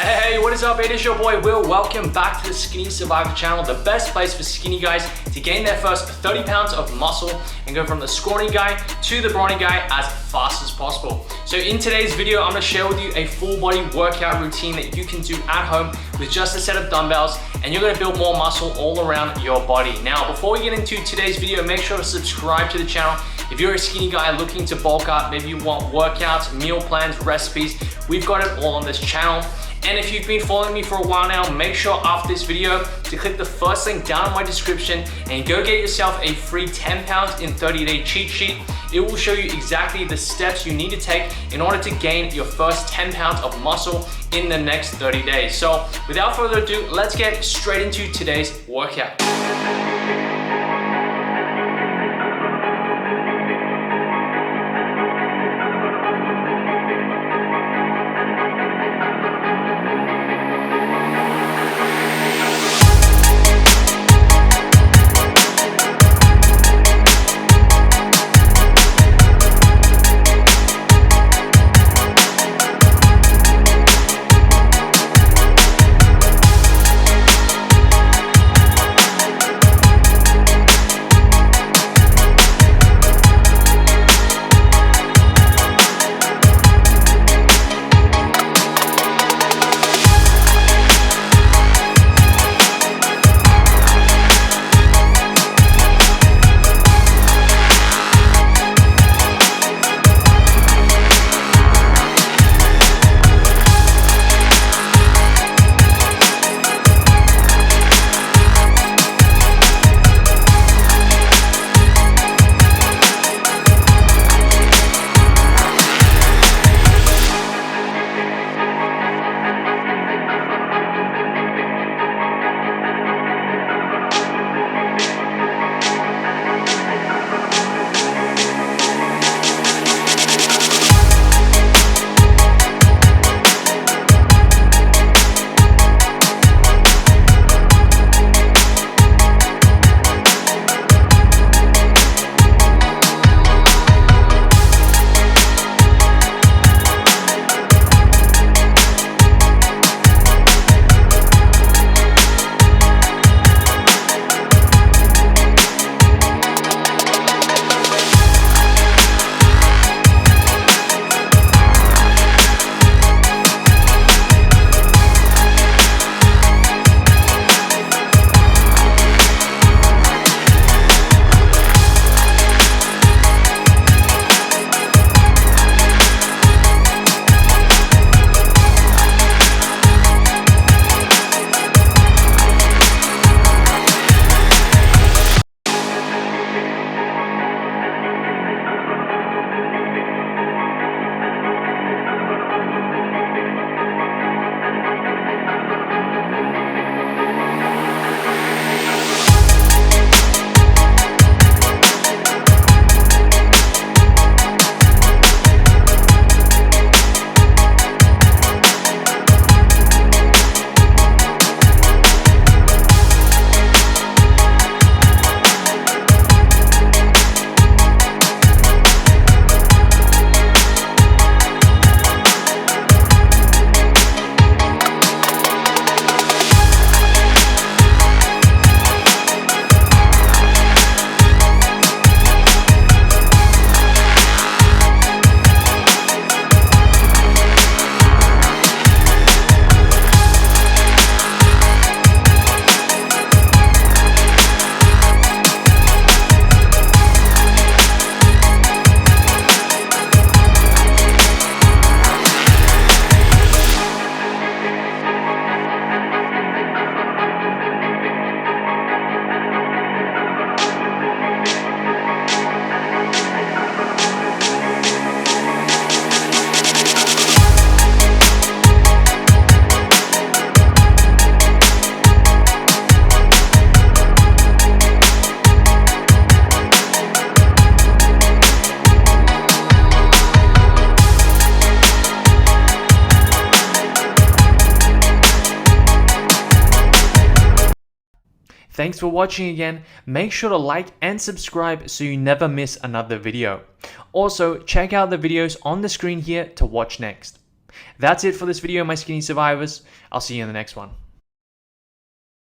Hey, what is up? It is your boy Will. Welcome back to the Skinny Survivor channel, the best place for skinny guys to gain their first 30 pounds of muscle and go from the scrawny guy to the brawny guy as fast as possible. So in today's video, I'm gonna share with you a full body workout routine that you can do at home with just a set of dumbbells, and you're gonna build more muscle all around your body. Now, before we get into today's video, make sure to subscribe to the channel. If you're a skinny guy looking to bulk up, maybe you want workouts, meal plans, recipes, we've got it all on this channel. And if you've been following me for a while now, make sure after this video to click the first link down in my description and go get yourself a free 10 pounds in 30-day cheat sheet. It will show you exactly the steps you need to take in order to gain your first 10 pounds of muscle in the next 30 days. So without further ado, let's get straight into today's workout. Thanks for watching again. Make sure to like and subscribe so you never miss another video. Also, check out the videos on the screen here to watch next. That's it for this video, my skinny survivors. I'll see you in the next one.